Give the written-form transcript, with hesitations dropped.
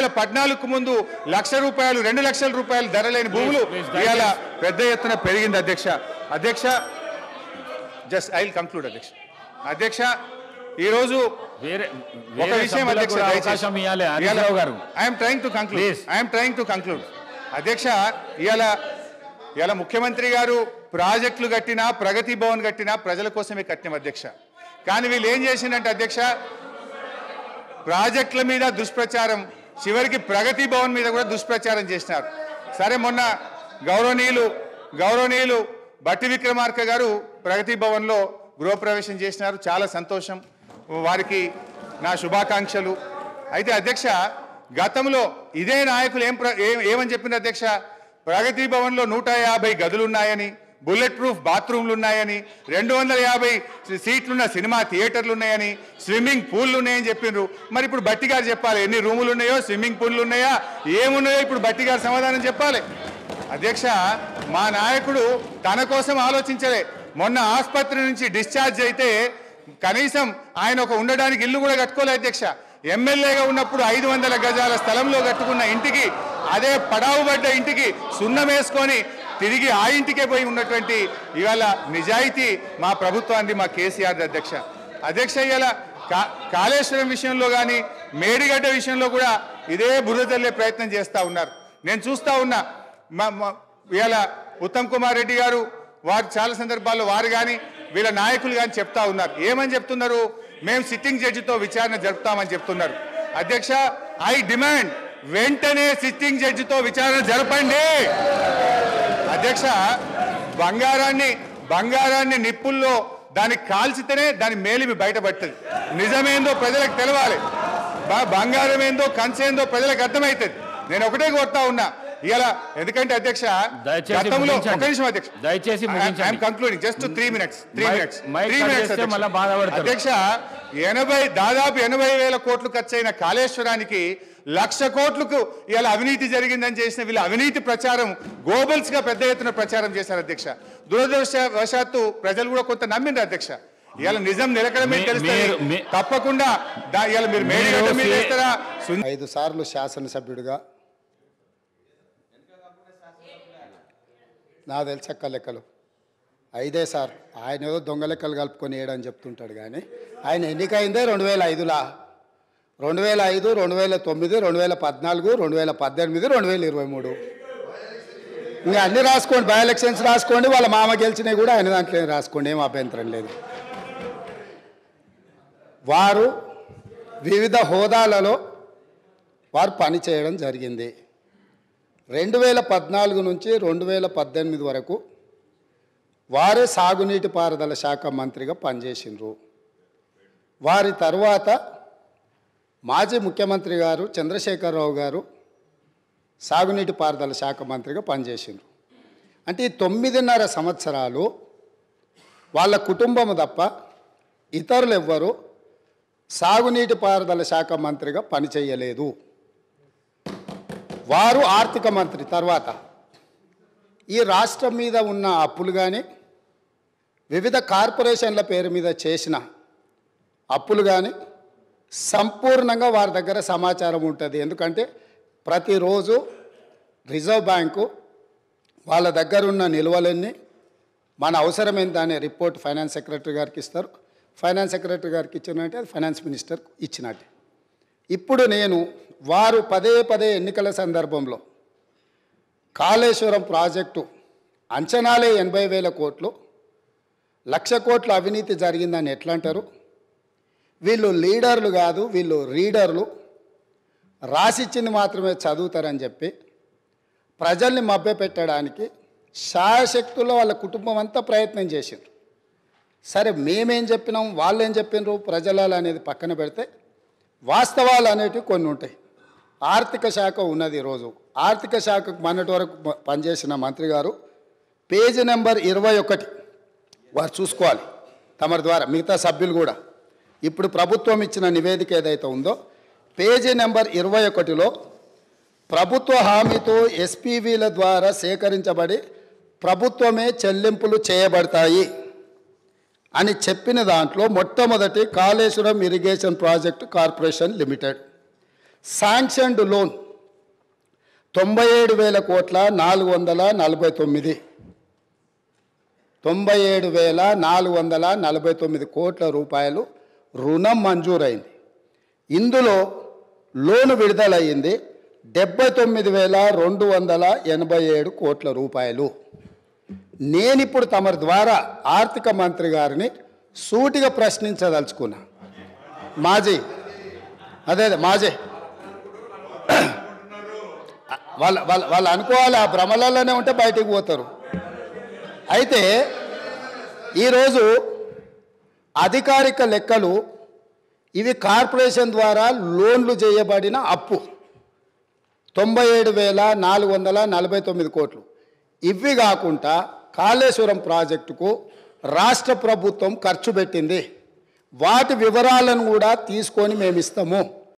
2014 ముందు ₹1,00,000 ₹2,00,000 ధర లేని భూములు ఇవాళ పెద్ద ఎత్తున పెరిగింది అధ్యక్ష జస్ట్ ఐ విల్ కంక్లూడ్ అధ్యక్ష ఈ రోజు ఒక విషయం అధ్యక్ష I am trying to conclude అధ్యక్ష ఇవాళ ముఖ్యమంత్రి గారు ప్రాజెక్టులు కట్టినా ప్రగతి భవన్ కట్టినా ప్రజల కోసమే కట్టినాం అధ్యక్ష కానీ వీళ్ళు ఏం చేసిందంటే అధ్యక్ష ప్రాజెక్టుల మీద దుష్ప్రచారం చివరికి ప్రగతి భవన్ మీద కూడా దుష్ప్రచారం చేసినారు సరే మొన్న గౌరవనీయులు బట్టి విక్రమార్క గారు ప్రగతి భవన్లో గృహప్రవేశం చేసినారు చాలా సంతోషం వారికి నా శుభాకాంక్షలు అయితే అధ్యక్ష గతంలో ఇదే నాయకులు ఏమని చెప్పిన అధ్యక్ష ప్రగతి భవన్లో 150 గదులు ఉన్నాయని బుల్లెట్ ప్రూఫ్ బాత్రూమ్లు ఉన్నాయని 250 సీట్లున్న సినిమా థియేటర్లు ఉన్నాయని స్విమ్మింగ్ పూల్లు ఉన్నాయని చెప్పిండ్రు మరి ఇప్పుడు బట్టి గారు చెప్పాలి ఎన్ని రూములు ఉన్నాయో స్విమ్మింగ్ పూల్లు ఉన్నాయా ఏమున్నాయో ఇప్పుడు బట్టి గారు సమాధానం చెప్పాలి అధ్యక్ష మా నాయకుడు తన కోసం ఆలోచించలే మొన్న ఆసుపత్రి నుంచి డిశ్చార్జ్ అయితే కనీసం ఆయన ఒక ఉండడానికి ఇల్లు కూడా కట్టుకోలే అధ్యక్ష ఎమ్మెల్యేగా ఉన్నప్పుడు 500 గజాల స్థలంలో కట్టుకున్న ఇంటికి అదే పడావుబడ్డ ఇంటికి సున్నం వేసుకొని తిరిగి ఆ ఇంటికే పోయి ఉన్నటువంటి ఇవాళ నిజాయితీ మా ప్రభుత్వాన్ని మా కేసీఆర్ అధ్యక్ష ఇవాళ కాళేశ్వరం విషయంలో కానీ మేడిగడ్డ విషయంలో కూడా ఇదే బురద చల్లే ప్రయత్నం చేస్తూ ఉన్నారు నేను చూస్తూ ఉన్నా ఇవాళ ఉత్తమ్ కుమార్ రెడ్డి గారు వారు చాలా సందర్భాల్లో వారు కానీ వీళ్ళ నాయకులు కానీ చెప్తా ఉన్నారు ఏమని చెప్తున్నారు మేము సిట్టింగ్ జడ్జితో విచారణ జరుపుతామని చెప్తున్నారు అధ్యక్ష ఐ డిమాండ్ వెంటనే సిట్టింగ్ జడ్జితో విచారణ జరపండి అధ్యక్ష బంగారాన్ని నిప్పుల్లో దాన్ని కాల్చితేనే దాని మేలిమి బయటపడుతుంది నిజమేందో ప్రజలకు తెలవాలి బంగారం ఏందో కంచేందో ప్రజలకు అర్థమవుతుంది నేను ఒకటే కోరుతా ఉన్నా ఇలా ఎందుకంటే అధ్యక్ష గతంలో ఒక నిమిషం అధ్యక్ష దయచేసి ఐఎమ్ కంక్లూడింగ్ జస్ట్ 3 minutes అధ్యక్ష దాదాపు 80,000 కోట్లు ఖర్చయిన కాళేశ్వరానికి 1,00,000 కోట్లకు ఇలా అవినీతి జరిగిందని చేసిన వీళ్ళ అవినీతి ప్రచారం గోబల్స్ గా పెద్ద ఎత్తున ప్రచారం చేశారు అధ్యక్ష దురదృష్టవశాత్తు ప్రజలు కూడా కొంత నమ్మిండ్రు అధ్యక్ష ఇవాళ నిజం నిలకడమే తెలుస్తుంది తప్పకుండా ఇవాళ మీరు మేడిగడ్డ మీద వేస్తారా 5 సార్లు శాసనసభ్యుడిగా నా తెలుసక్క లెక్కలు 5 సార్ ఆయన ఏదో దొంగ లెక్కలు కలుపుకొని వేయడని చెప్తుంటాడు కానీ ఆయన ఎన్నికైందే 2005లో 2005 2009 2014 2018 2023 ఇంకా అన్నీ రాసుకోండి బై ఎలక్షన్స్ రాసుకోండి వాళ్ళ మామ గెలిచినవి కూడా ఆయన దాంట్లో రాసుకోండి ఏం అభ్యంతరం లేదు వారు వివిధ హోదాలలో వారు పని చేయడం జరిగింది 2014 నుంచి 2018 వరకు వారే సాగునీటి పారుదల శాఖ మంత్రిగా పనిచేసిండ్రు వారి తర్వాత మాజీ ముఖ్యమంత్రి గారు చంద్రశేఖరరావు గారు సాగునీటి పారుదల శాఖ మంత్రిగా పనిచేసిండ్రు అంటే 9.5 సంవత్సరాలు వాళ్ళ కుటుంబం తప్ప ఇతరులు ఎవ్వరు సాగునీటి పారుదల శాఖ మంత్రిగా పనిచేయలేదు వారు ఆర్థిక మంత్రి తర్వాత ఈ రాష్ట్రం మీద ఉన్న అప్పులు కానీ వివిధ కార్పొరేషన్ల పేరు మీద చేసిన అప్పులు కానీ సంపూర్ణంగా వారి దగ్గర సమాచారం ఉంటుంది ఎందుకంటే ప్రతిరోజు రిజర్వ్ బ్యాంకు వాళ్ళ దగ్గర ఉన్న నిల్వలన్నీ మన అవసరమైన దాని రిపోర్ట్ ఫైనాన్స్ సెక్రటరీ గారికి ఇస్తారు ఫైనాన్స్ సెక్రటరీ గారికి ఇచ్చినట్టే అది ఫైనాన్స్ మినిస్టర్ ఇచ్చినట్టే ఇప్పుడు నేను వారు పదే ఎన్నికల సందర్భంలో కాళేశ్వరం ప్రాజెక్టు అంచనాలే 80,000 కోట్లు 1,00,000 కోట్ల అవినీతి జరిగిందని ఎట్లా అంటారు వీళ్ళు లీడర్లు కాదు వీళ్ళు రీడర్లు రాసిచ్చింది మాత్రమే చదువుతారని చెప్పి ప్రజల్ని మభ్యపెట్టడానికి శాయశక్తుల్లో వాళ్ళ కుటుంబం అంతా ప్రయత్నం చేసిండ్రు సరే మేమేం చెప్పినాం వాళ్ళు ఏం చెప్పినారు ప్రజల అనేది పక్కన పెడితే వాస్తవాలు అనేటివి కొన్ని ఉంటాయి ఆర్థిక శాఖ ఉన్నది ఈరోజు ఆర్థిక శాఖకు మొన్నటి వరకు పనిచేసిన మంత్రి గారు పేజీ నెంబర్ 21 వారు చూసుకోవాలి తమరి ద్వారా మిగతా సభ్యులు కూడా ఇప్పుడు ప్రభుత్వం ఇచ్చిన నివేదిక ఏదైతే ఉందో పేజీ నెంబర్ 21లో ప్రభుత్వ హామీతో ఎస్పీవీల ద్వారా సేకరించబడి ప్రభుత్వమే చెల్లింపులు చేయబడతాయి అని చెప్పిన దాంట్లో మొట్టమొదటి Kaleshwaram irrigation project corporation limited sanctioned loan 97,449 97,449 కోట్ల రూపాయలు రుణం మంజూరైంది. ఇందులో లోను విడుదలయ్యింది 79,287 కోట్ల రూపాయలు. నేనిప్పుడు తమరి ద్వారా ఆర్థిక మంత్రి గారిని సూటిగా ప్రశ్నించదలుచుకున్నా. మాజీ వాళ్ళు అనుకోవాలి, ఆ భ్రమలలోనే ఉంటే బయటికి పోతారు. అయితే ఈరోజు అధికారిక లెక్కలు ఇవి కార్పొరేషన్ ద్వారా లోన్లు చేయబడిన అప్పు 97,449 కోట్లు. ఇవి కాకుండా కాళేశ్వరం ప్రాజెక్టుకు రాష్ట్ర ప్రభుత్వం ఖర్చు పెట్టింది. వాటి వివరాలను కూడా తీసుకొని మేము ఇస్తాము.